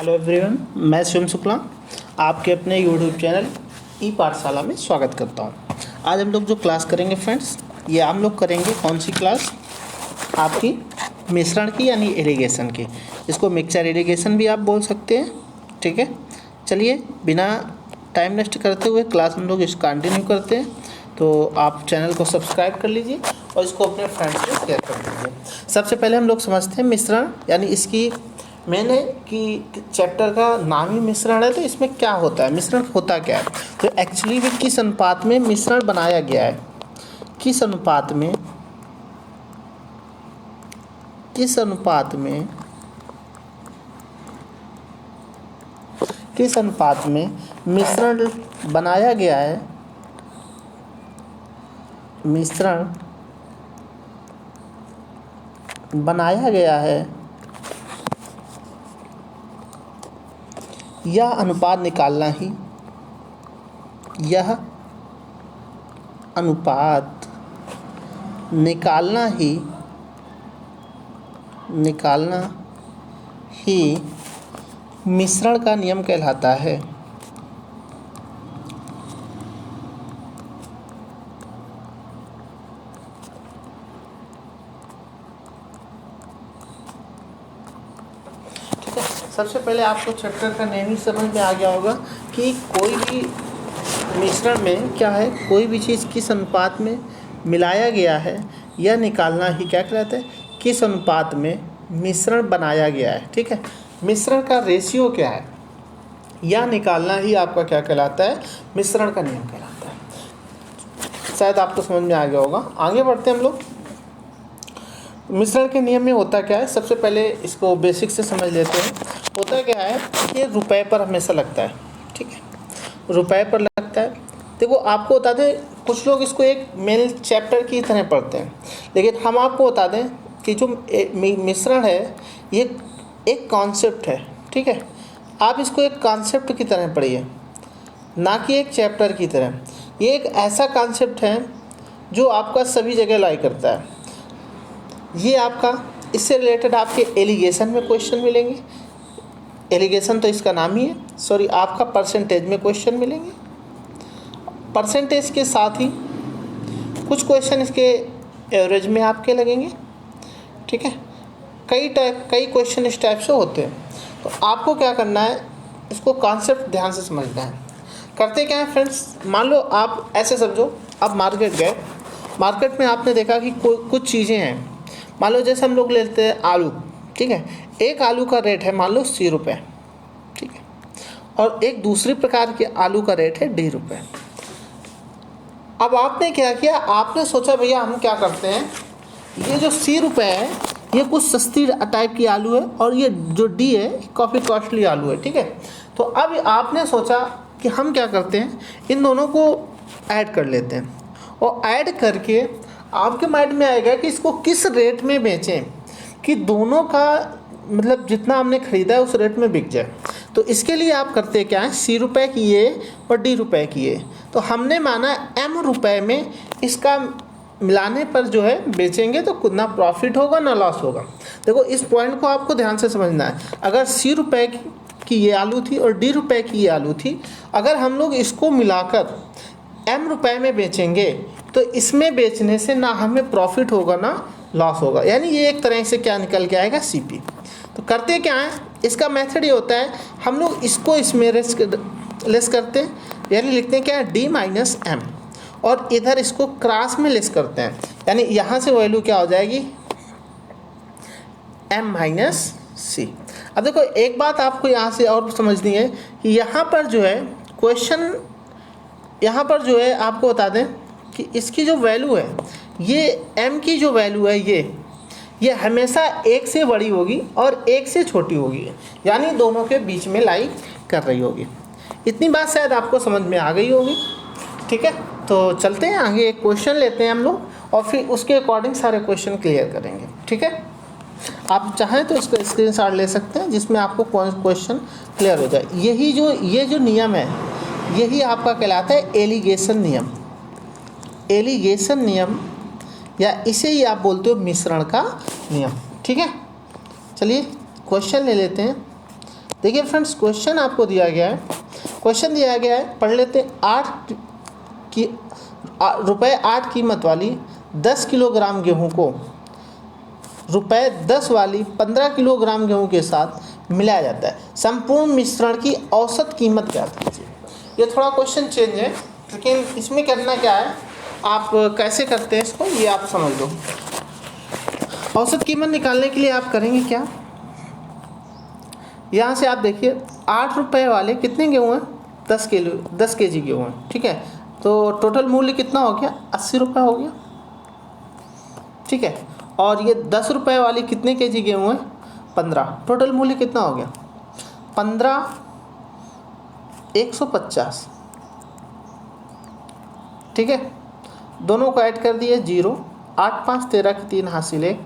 Hello everyone, मैं शिवम शुक्ला आपके अपने यूट्यूब चैनल ई पाठशाला में स्वागत करता हूं। आज हम लोग जो क्लास करेंगे फ्रेंड्स, ये हम लोग करेंगे कौन सी क्लास? आपकी मिश्रण की यानी इरिगेशन की। इसको मिक्सचर इरिगेशन भी आप बोल सकते हैं। ठीक है, चलिए बिना टाइम वेस्ट करते हुए क्लास हम लोग इस कंटिन्यू करते हैं। तो आप चैनल को सब्सक्राइब कर लीजिए और इसको अपने फ्रेंड्स से शेयर कर दीजिए। सबसे पहले हम लोग समझते हैं मिश्रण, यानी इसकी मैंने कि चैप्टर का नाम ही मिश्रण है, तो इसमें क्या होता है, मिश्रण होता क्या है। तो एक्चुअली में किस अनुपात में मिश्रण बनाया गया है, किस अनुपात में मिश्रण बनाया गया है, मिश्रण बनाया गया है, यह अनुपात निकालना ही मिश्रण का नियम कहलाता है। सबसे पहले आपको चैप्टर का नेम ही समझ में आ गया होगा कि कोई भी मिश्रण में क्या है, कोई भी चीज़ किस अनुपात में मिलाया गया है यह निकालना ही क्या कहलाता है, किस अनुपात में मिश्रण बनाया गया है। ठीक है, मिश्रण का रेशियो क्या है यह निकालना ही आपका क्या कहलाता है, मिश्रण का नियम कहलाता है। शायद आपको समझ में आ गया होगा। आगे बढ़ते हैं हम लोग। मिश्रण के नियम में होता क्या है, सबसे पहले इसको बेसिक से समझ लेते हैं। होता क्या है, ये रुपए पर हमेशा लगता है। ठीक है, रुपए पर लगता है। देखो आपको बता दें, कुछ लोग इसको एक मेन चैप्टर की तरह पढ़ते हैं, लेकिन हम आपको बता दें कि जो मिश्रण है ये एक कॉन्सेप्ट है। ठीक है, आप इसको एक कॉन्सेप्ट की तरह पढ़िए, ना कि एक चैप्टर की तरह। ये एक ऐसा कॉन्सेप्ट है जो आपका सभी जगह लाई करता है। ये आपका इससे रिलेटेड आपके एलिगेशन में क्वेश्चन मिलेंगे। एलिगेशन तो इसका नाम ही है, सॉरी, आपका परसेंटेज में क्वेश्चन मिलेंगे। परसेंटेज के साथ ही कुछ क्वेश्चन इसके एवरेज में आपके लगेंगे। ठीक है, कई क्वेश्चन इस टाइप से होते हैं। तो आपको क्या करना है, इसको कॉन्सेप्ट ध्यान से समझना है। करते क्या है फ्रेंड्स, मान लो आप ऐसे समझो, आप मार्केट गए, मार्केट में आपने देखा कि कुछ चीज़ें हैं। मान लो जैसे हम लोग लेते हैं आलू। ठीक है, एक आलू का रेट है मान लो 80 रुपये। ठीक है, और एक दूसरी प्रकार के आलू का रेट है 1.5 रुपये। अब आपने क्या किया, आपने सोचा भैया हम क्या करते हैं, ये जो 80 रुपये है ये कुछ सस्ती टाइप की आलू है, और ये जो डी है काफ़ी कॉस्टली आलू है। ठीक है, तो अब आपने सोचा कि हम क्या करते हैं, इन दोनों को ऐड कर लेते हैं, और ऐड करके आपके माइंड में आएगा कि इसको किस रेट में बेचें कि दोनों का मतलब जितना हमने ख़रीदा है उस रेट में बिक जाए। तो इसके लिए आप करते क्या है, 80 रुपये की ये और 1.5 रुपये की ये, तो हमने माना m रुपये में इसका मिलाने पर जो है बेचेंगे तो ना प्रॉफिट होगा ना लॉस होगा। देखो इस पॉइंट को आपको ध्यान से समझना है। अगर 80 रुपये की ये आलू थी और 1.5 रुपये की ये आलू थी, अगर हम लोग इसको मिलाकर m रुपये में बेचेंगे तो इसमें बेचने से ना हमें प्रॉफिट होगा ना लॉस होगा, यानी ये एक तरह से क्या निकल के आएगा, CP। तो करते क्या है, इसका मेथड ये होता है, हम लोग इसको इसमें लेस करते हैं, यानी लिखते हैं क्या है, D माइनस M, और इधर इसको क्रॉस में लेस करते हैं, यानी यहाँ से वैल्यू क्या हो जाएगी, M माइनस C। अब देखो एक बात आपको यहाँ से और समझनी है कि यहाँ पर जो है क्वेश्चन, यहाँ पर जो है आपको बता दें कि इसकी जो वैल्यू है, ये m की जो वैल्यू है ये हमेशा 1 से बड़ी होगी और 1 से छोटी होगी, यानी दोनों के बीच में लाई कर रही होगी। इतनी बात शायद आपको समझ में आ गई होगी। ठीक है, तो चलते हैं आगे, एक क्वेश्चन लेते हैं हम लोग और फिर उसके अकॉर्डिंग सारे क्वेश्चन क्लियर करेंगे। ठीक है, आप चाहें तो इसका स्क्रीनशॉट ले सकते हैं जिसमें आपको क्वेश्चन क्लियर हो जाए। ये जो नियम है यही आपका कहलाता है एलिगेशन नियम। एलिगेशन नियम या इसे ही आप बोलते हो मिश्रण का नियम। ठीक है, चलिए क्वेश्चन ले लेते हैं। देखिए फ्रेंड्स, क्वेश्चन आपको दिया गया है, क्वेश्चन दिया गया है, पढ़ लेते हैं। रुपये 8 कीमत वाली 10 किलोग्राम गेहूं को रुपये 10 वाली 15 किलोग्राम गेहूं के साथ मिलाया जाता है। संपूर्ण मिश्रण की औसत कीमत क्या कीजिए। ये थोड़ा क्वेश्चन चेंज है, लेकिन इसमें करना क्या है, आप कैसे करते हैं इसको ये आप समझ लो। औसत कीमत निकालने के लिए आप करेंगे क्या, यहाँ से आप देखिए 8 रुपये वाले कितने गेहूँ हैं, 10 केजी गेहूँ हैं, ठीक है। तो टोटल मूल्य कितना हो गया, 80 रुपये हो गया, ठीक है। और ये 10 रुपये वाली कितने केजी गेहूँ हैं, 15, टोटल मूल्य कितना हो गया 15 150, ठीक है। दोनों को ऐड कर दिए 0, 8 5 13 की 3 हासिल 1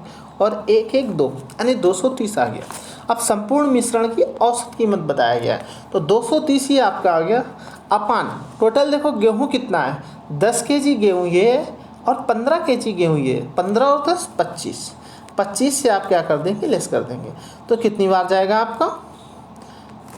और 1 1 2 यानी 230 आ गया। अब संपूर्ण मिश्रण की औसत कीमत बताया गया है, तो 230 ही आपका आ गया अपान टोटल। देखो गेहूँ कितना है, 10 केजी गेहूँ ये है और 15 केजी गेहूँ ये है, 15 और 10 25, 25 से आप क्या कर देंगे, लेस कर देंगे। तो कितनी बार जाएगा आपका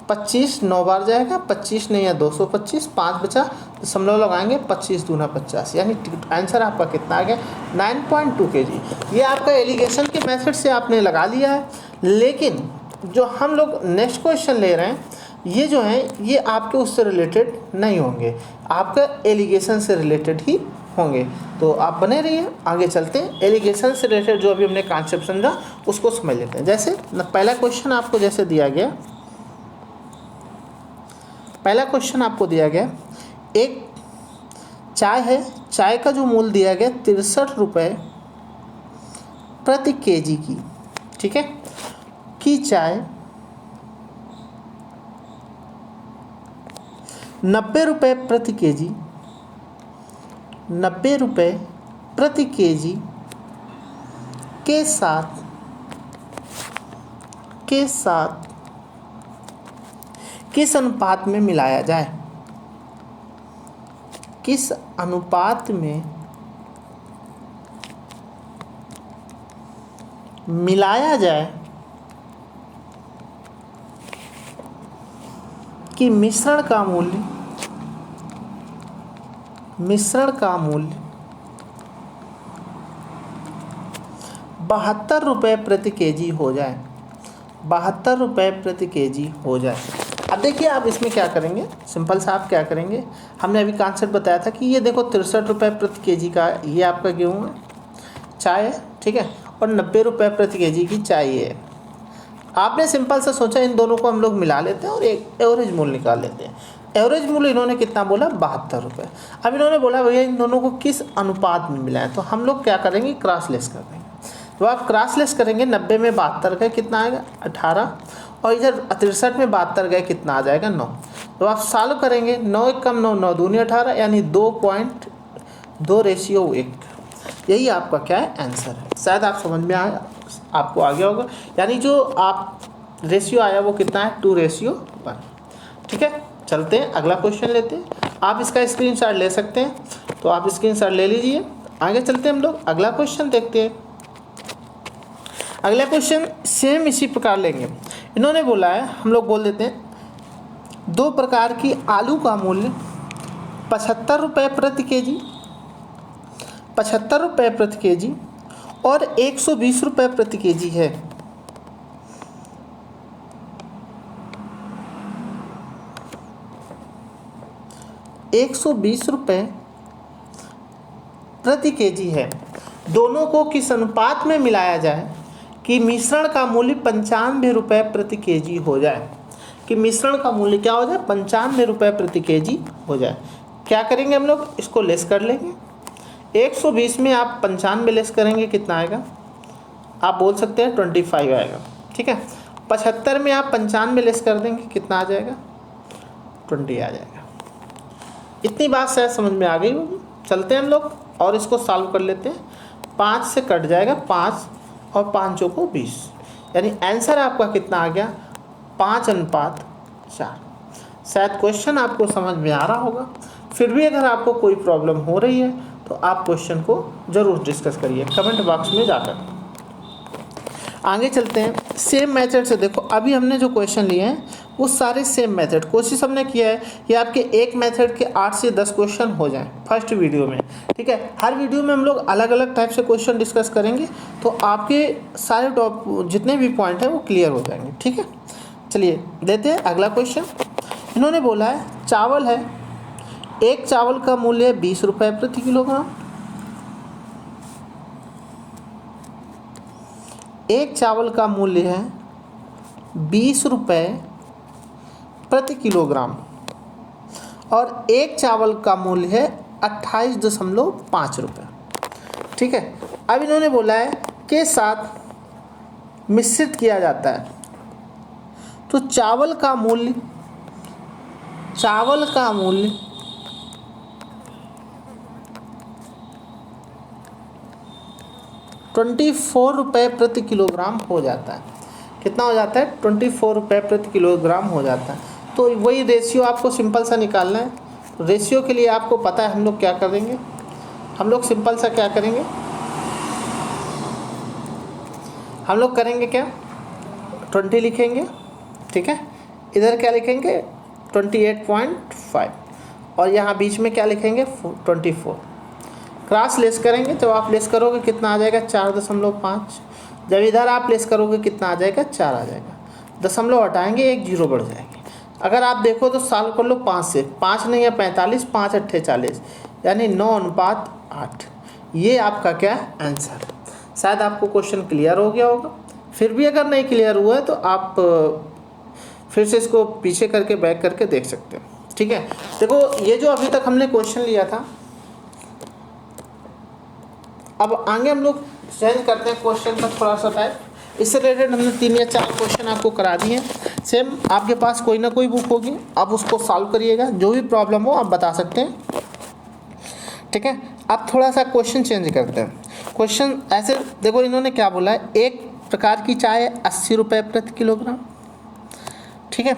25, 9 बार जाएगा, 25 नहीं है 225, 5 बचा, दशमलव लगाएंगे, 25 दूना 50, यानी आंसर आपका कितना आ गया 9.2 kg। ये आपका एलिगेशन के मेथड से आपने लगा लिया है, लेकिन जो हम लोग नेक्स्ट क्वेश्चन ले रहे हैं ये जो है ये आपके उससे रिलेटेड नहीं होंगे, आपका एलिगेशन से रिलेटेड ही होंगे। तो आप बने रहिए, आगे चलते हैं। एलिगेशन से रिलेटेड जो अभी हमने कॉन्सेप्ट समझा उसको समझ लेते हैं। जैसे पहला क्वेश्चन आपको जैसे दिया गया, पहला क्वेश्चन आपको दिया गया, एक चाय है, चाय का जो मूल्य दिया गया 63 रुपये प्रति केजी की, ठीक है, की चाय 90 रुपये प्रति केजी, 90 रुपये प्रति केजी के साथ किस अनुपात में मिलाया जाए, किस अनुपात में मिलाया जाए कि मिश्रण का मूल्य 72 रुपये प्रति केजी हो जाए, 72 रुपये प्रति केजी हो जाए। अब देखिए आप इसमें क्या करेंगे, सिंपल सा आप क्या करेंगे, हमने अभी कॉन्सेप्ट बताया था कि ये देखो 63 रुपये प्रति केजी का ये आपका गेहूँ है, चाय है, ठीक है, और 90 रुपये प्रति केजी की चाय है। आपने सिंपल सा सोचा इन दोनों को हम लोग मिला लेते हैं और एक एवरेज मूल्य निकाल लेते हैं। एवरेज मूल्य इन्होंने कितना बोला 72 रुपये। अब इन्होंने बोला भैया इन दोनों को किस अनुपात में मिलाएं, तो हम लोग क्या करेंगे, क्रॉस लेस कर देंगे। तो आप क्रॉस लेस करेंगे, 90 में 72 गए कितना आएगा 18, और इधर 63 में 72 गए कितना आ जाएगा 9। तो आप सॉल्व करेंगे, 9 1 कम 9, 9 दूनी 18 यानी 2.2:1। यही आपका क्या है आंसर है। शायद आप समझ में आया, आपको आ गया होगा, यानी जो आप रेशियो आया वो कितना है 2:1। ठीक है, चलते हैं अगला क्वेश्चन लेते हैं। आप इसका स्क्रीनशॉट ले सकते हैं, तो आप स्क्रीनशॉट ले लीजिए। आगे चलते हैं हम लोग अगला क्वेश्चन देखते हैं। अगला क्वेश्चन सेम इसी प्रकार लेंगे। इन्होंने बोला है, हम लोग बोल देते हैं, 2 प्रकार की आलू का मूल्य 75 रुपये प्रति केजी, 75 रुपये प्रति केजी और 120 रुपये प्रति केजी है। ₹120 प्रति केजी है। दोनों को किस अनुपात में मिलाया जाए कि मिश्रण का मूल्य 95 रुपये प्रति केजी हो जाए, कि मिश्रण का मूल्य क्या हो जाए 95 रुपये प्रति केजी हो जाए। क्या करेंगे हम लोग, इसको लेस कर लेंगे। 120 में आप 95 लेस करेंगे कितना आएगा, आप बोल सकते हैं 25 आएगा, ठीक है। 75 में आप 95 लेस कर देंगे कितना आ जाएगा 20 आ जाएगा। इतनी बात शायद समझ में आ गई होगी। चलते हैं हम लोग और इसको सॉल्व कर लेते हैं। 5 से कट जाएगा 5 और 5 चौको 20, यानी आंसर आपका कितना आ गया 5:4। शायद क्वेश्चन आपको समझ में आ रहा होगा। फिर भी अगर आपको कोई प्रॉब्लम हो रही है तो आप क्वेश्चन को ज़रूर डिस्कस करिए कमेंट बॉक्स में जाकर। आगे चलते हैं। सेम मेथड से देखो, अभी हमने जो क्वेश्चन लिए हैं वो सारे सेम मेथड, कोशिश हमने किया है कि आपके एक मेथड के 8 से 10 क्वेश्चन हो जाएं फर्स्ट वीडियो में, ठीक है। हर वीडियो में हम लोग अलग अलग टाइप से क्वेश्चन डिस्कस करेंगे, तो आपके सारे जितने भी पॉइंट हैं वो क्लियर हो जाएंगे, ठीक है। चलिए देते हैं अगला क्वेश्चन। इन्होंने बोला है चावल है, एक चावल का मूल्य 20 रुपये प्रति किलोग्राम, एक चावल का मूल्य है 20 रुपये प्रति किलोग्राम और एक चावल का मूल्य है 28.5 रुपये, ठीक है। अब इन्होंने बोला है के साथ मिश्रित किया जाता है, तो चावल का मूल्य 24 रुपये प्रति किलोग्राम हो जाता है। कितना हो जाता है? 24 रुपये प्रति किलोग्राम हो जाता है। तो वही रेशियो आपको सिंपल सा निकालना है। रेशियो के लिए आपको पता है हम लोग क्या करेंगे, हम लोग सिंपल सा क्या करेंगे, हम लोग करेंगे क्या, 20 लिखेंगे, ठीक है। इधर क्या लिखेंगे 28.5 और यहाँ बीच में क्या लिखेंगे 24। क्रॉस लेस करेंगे, जब आप लेस करोगे कितना आ जाएगा 4.5। जब इधर आप लेस करोगे कितना आ जाएगा 4 आ जाएगा। दशमलव हटाएंगे, एक जीरो बढ़ जाएगी। अगर आप देखो तो सॉल्व कर लो 5 से, 5 नहीं है 45, 5 अट्ठे 40, यानी 9:8। ये आपका क्या आंसर है। शायद आपको क्वेश्चन क्लियर हो गया होगा। फिर भी अगर नहीं क्लियर हुआ है तो आप फिर से इसको पीछे करके बैक करके देख सकते हैं, ठीक है। देखो ये जो अभी तक हमने क्वेश्चन लिया था, अब आगे हम लोग चेंज करते हैं क्वेश्चन का थोड़ा सा टाइप। इससे रिलेटेड हमने 3 या 4 क्वेश्चन आपको करा दिए हैं। सेम आपके पास कोई ना कोई बुक होगी, आप उसको सॉल्व करिएगा, जो भी प्रॉब्लम हो आप बता सकते हैं, ठीक है। अब थोड़ा सा क्वेश्चन चेंज करते हैं। क्वेश्चन ऐसे देखो, इन्होंने क्या बोला है, एक प्रकार की चाय 80 रुपये प्रति किलोग्राम, ठीक है,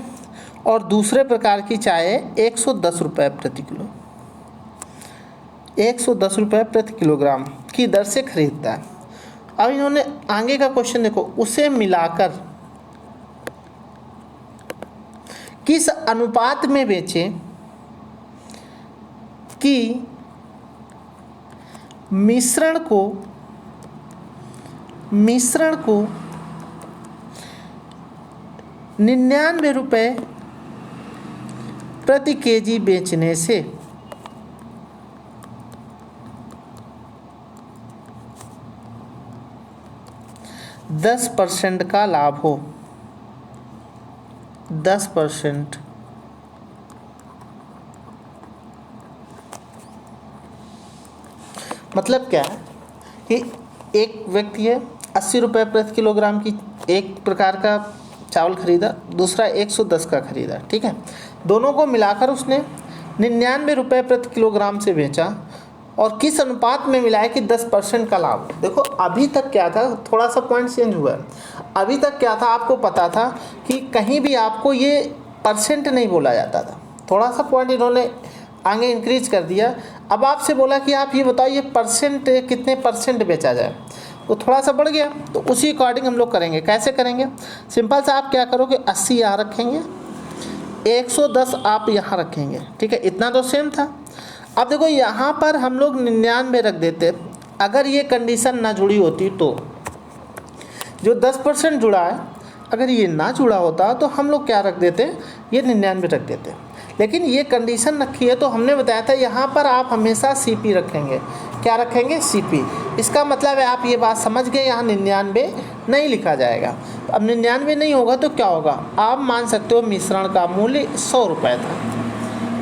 और दूसरे प्रकार की चाय 110 रुपये प्रति किलो, 110 रुपये प्रति किलोग्राम की दर से खरीदता है। अब इन्होंने आगे का क्वेश्चन देखो, उसे मिलाकर किस अनुपात में बेचें कि मिश्रण को 99 रुपये प्रति केजी बेचने से 10% का लाभ हो। 10%। मतलब क्या है कि एक व्यक्ति है 80 रुपये प्रति किलोग्राम की एक प्रकार का चावल खरीदा, दूसरा 110 का खरीदा, ठीक है। दोनों को मिलाकर उसने 99 रुपये प्रति किलोग्राम से बेचा और किस अनुपात में मिला है कि 10% का लाभ। देखो अभी तक क्या था, थोड़ा सा पॉइंट चेंज हुआ है। अभी तक क्या था, आपको पता था कि कहीं भी आपको ये परसेंट नहीं बोला जाता था, थोड़ा सा पॉइंट इन्होंने आगे इंक्रीज कर दिया। अब आपसे बोला कि आप ये बताओ ये परसेंट कितने परसेंट बेचा जाए, तो थोड़ा सा बढ़ गया। तो उसी अकॉर्डिंग हम लोग करेंगे। कैसे करेंगे, सिंपल सा आप क्या करोगे, 80 यहाँ रखेंगे, 110 आप यहाँ रखेंगे, ठीक है, इतना तो सेम था। अब देखो यहाँ पर हम लोग 99 रख देते, अगर ये कंडीशन ना जुड़ी होती तो जो 10% जुड़ा है, अगर ये ना जुड़ा होता तो हम लोग क्या रख देते, ये 99 रख देते। लेकिन ये कंडीशन रखी है तो हमने बताया था यहाँ पर आप हमेशा CP रखेंगे। क्या रखेंगे, CP। इसका मतलब है आप ये बात समझ गए, यहाँ 99 नहीं लिखा जाएगा। तो अब 99 नहीं होगा तो क्या होगा, आप मान सकते हो मिश्रण का मूल्य 100 रुपये था,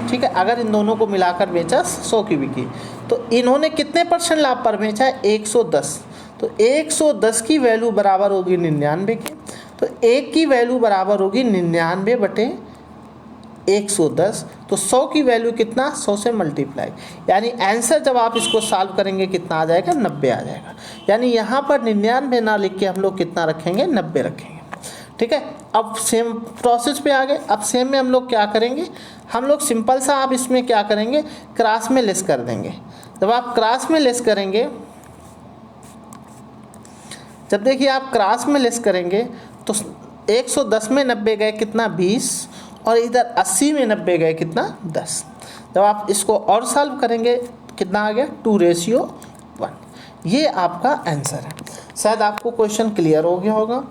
ठीक है। अगर इन दोनों को मिलाकर बेचा 100 की बिकी, तो इन्होंने कितने परसेंट लाभ पर बेचा है, 110। तो 110 की वैल्यू बराबर होगी 99 की, तो 1 की वैल्यू बराबर होगी 99 बटे 110। तो 100 की वैल्यू कितना, 100 से मल्टीप्लाई, यानी आंसर जब आप इसको सॉल्व करेंगे कितना आ जाएगा, 90 आ जाएगा। यानी यहाँ पर 99 ना लिख के हम लोग कितना रखेंगे, 90 रखेंगे, ठीक है। अब सेम प्रोसेस पे आ गए। अब सेम में हम लोग क्या करेंगे, हम लोग सिंपल सा आप इसमें क्या करेंगे, क्रॉस में लेस कर देंगे। जब आप क्रॉस में लेस करेंगे, जब देखिए आप क्रॉस में लेस करेंगे तो 110 में 90 गए कितना 20, और इधर 80 में 90 गए कितना 10। जब आप इसको और सॉल्व करेंगे कितना आ गया 2:1। ये आपका आंसर है। शायद आपको क्वेश्चन क्लियर हो गया होगा।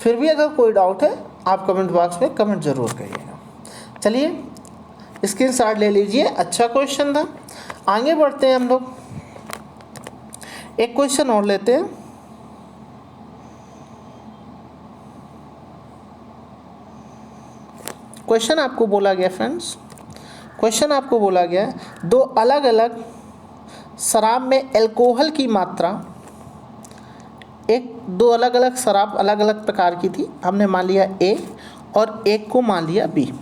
फिर भी अगर कोई डाउट है आप कमेंट बॉक्स में कमेंट ज़रूर करिएगा। चलिए स्क्रीनशॉट ले लीजिए, अच्छा क्वेश्चन था। आगे बढ़ते हैं हम लोग, एक क्वेश्चन और लेते हैं। क्वेश्चन आपको बोला गया फ्रेंड्स, क्वेश्चन आपको बोला गया है दो अलग अलग शराब में अल्कोहल की मात्रा, दो अलग अलग शराब अलग अलग प्रकार की थी, हमने मान लिया ए और एक को मान लिया बी।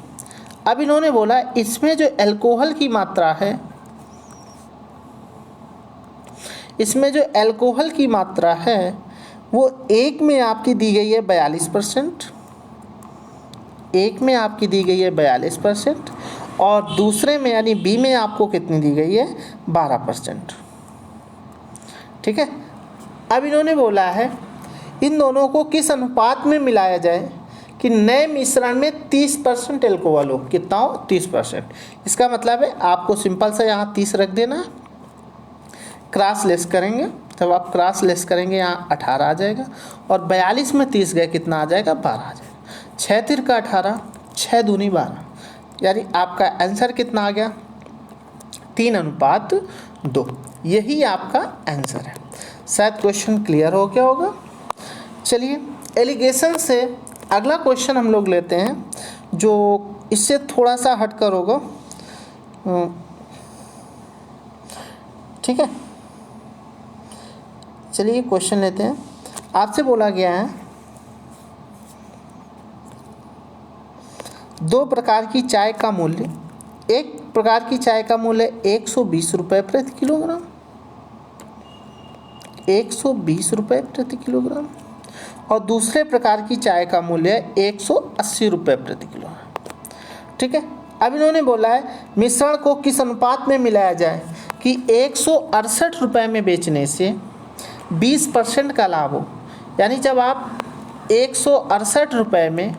अब इन्होंने बोला इसमें जो अल्कोहल की मात्रा है, इसमें जो अल्कोहल की मात्रा है वो एक में आपकी दी गई है 42%, एक में आपकी दी गई है 42%, और दूसरे में यानी बी में आपको कितनी दी गई है 12%। ठीक है। अब इन्होंने बोला है इन दोनों को किस अनुपात में मिलाया जाए कि नए मिश्रण में 30% अल्कोहल हो। कितना हो 30%। इसका मतलब है आपको सिंपल सा यहाँ 30 रख देना, क्रॉस लेस करेंगे, जब आप क्रॉस लेस करेंगे यहाँ 18 आ जाएगा, और 42 में 30 गए कितना आ जाएगा 12 आ जाएगा। 6 तिर का 18, 6 दूनी 12, यानी आपका आंसर कितना आ गया 3:2। यही आपका आंसर है। शायद क्वेश्चन क्लियर हो गया होगा। चलिए एलिगेशन से अगला क्वेश्चन हम लोग लेते हैं जो इससे थोड़ा सा हटकर होगा। ठीक है, चलिए क्वेश्चन लेते हैं। आपसे बोला गया है दो प्रकार की चाय का मूल्य, एक प्रकार की चाय का मूल्य 120 रुपये प्रति किलोग्राम, 120 रुपये प्रति किलोग्राम, और दूसरे प्रकार की चाय का मूल्य 180 रुपये प्रति किलोग्राम। ठीक है। अब इन्होंने बोला है मिश्रण को किस अनुपात में मिलाया जाए कि 168 रुपये में बेचने से 20% का लाभ हो। यानी जब आप 168 रुपये में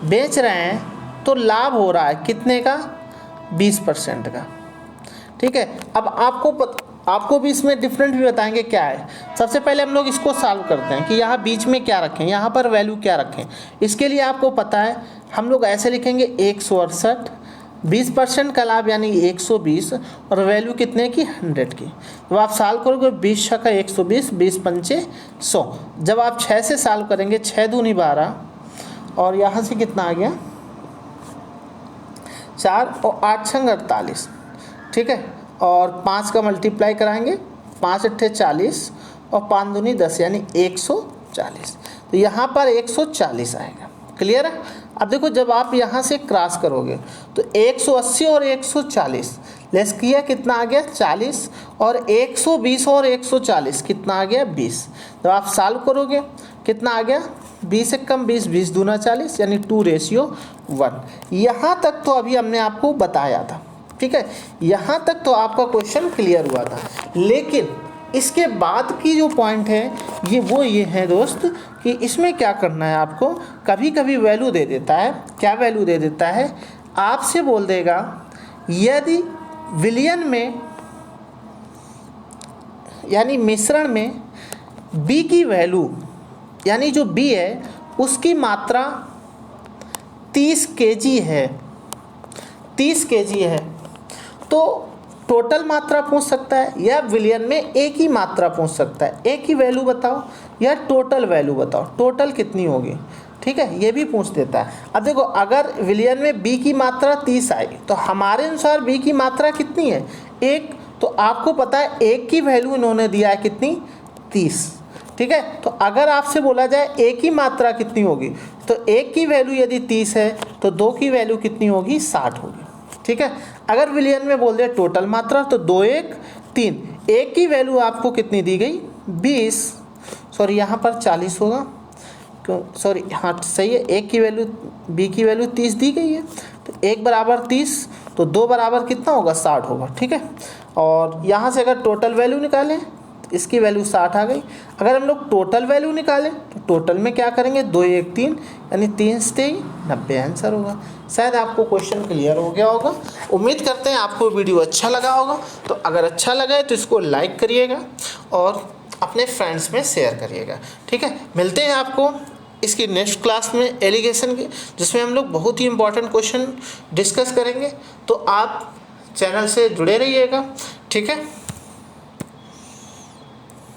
बेच रहे हैं तो लाभ हो रहा है कितने का 20% का। ठीक है। अब आपको भी इसमें डिफरेंट भी बताएंगे क्या है। सबसे पहले हम लोग इसको सॉल्व करते हैं कि यहाँ बीच में क्या रखें, यहाँ पर वैल्यू क्या रखें। इसके लिए आपको पता है हम लोग ऐसे लिखेंगे 168, 20% का लाभ यानी 120, और वैल्यू कितने की 100 की। तो आप सॉल्व करोगे 20 का 120, 20 पंचे 100। जब आप 6 से सॉल्व करेंगे 6 दूनी 12, और यहाँ से कितना आ गया 4 और 8 छंग 48। ठीक है। और 5 का मल्टीप्लाई कराएंगे, 5 अट्ठे 40 और 5 दूनी 10 यानी 140। तो यहाँ पर 140 आएगा। क्लियर है। अब देखो जब आप यहाँ से क्रॉस करोगे तो 180 और 140 लेस किया कितना आ गया 40, और 120 और 140 कितना आ गया 20। जब आप सॉल्व करोगे कितना आ गया 20 से कम 20, 20 दूना 40 यानी 2:1। यहाँ तक तो अभी हमने आपको बताया था। ठीक है, यहाँ तक तो आपका क्वेश्चन क्लियर हुआ था। लेकिन इसके बाद की जो पॉइंट है ये है दोस्त कि इसमें क्या करना है आपको। कभी कभी वैल्यू दे देता है, क्या वैल्यू दे देता है, आपसे बोल देगा यदि विलयन में यानी मिश्रण में बी की वैल्यू यानी जो बी है उसकी मात्रा 30 kg है, 30 kg है, तो टोटल मात्रा पूछ सकता है या विलयन में ए की मात्रा पूछ सकता है। ए की वैल्यू बताओ या टोटल वैल्यू बताओ, टोटल कितनी होगी। ठीक है, ये भी पूछ देता है। अब देखो अगर विलयन में बी की मात्रा 30 आई तो हमारे अनुसार बी की मात्रा कितनी है 1, तो आपको पता है 1 की वैल्यू इन्होंने दिया है कितनी 30। ठीक है, तो अगर आपसे बोला जाए ए की मात्रा कितनी होगी तो 1 की वैल्यू यदि 30 है तो 2 की वैल्यू कितनी होगी 60 होगी। ठीक है, अगर विलयन में बोल दे टोटल मात्रा तो 2 1 3, 1 की वैल्यू आपको कितनी दी गई 20, सॉरी यहाँ पर 40 होगा क्यों, सॉरी हाँ सही है, 1 की वैल्यू बी की वैल्यू 30 दी गई है, तो 1 बराबर 30 तो 2 बराबर कितना होगा 60 होगा। ठीक है, और यहाँ से अगर टोटल वैल्यू निकालें तो इसकी वैल्यू 60 आ गई। अगर हम लोग टोटल वैल्यू निकालें तो टोटल में क्या करेंगे, 2 1 3 यानी 3 से 3 90 आंसर होगा। शायद आपको क्वेश्चन क्लियर हो गया होगा। उम्मीद करते हैं आपको वीडियो अच्छा लगा होगा। तो अगर अच्छा लगा है तो इसको लाइक करिएगा और अपने फ्रेंड्स में शेयर करिएगा। ठीक है, मिलते हैं आपको इसकी नेक्स्ट क्लास में एलिगेशन की, जिसमें हम लोग बहुत ही इंपॉर्टेंट क्वेश्चन डिस्कस करेंगे। तो आप चैनल से जुड़े रहिएगा। ठीक है।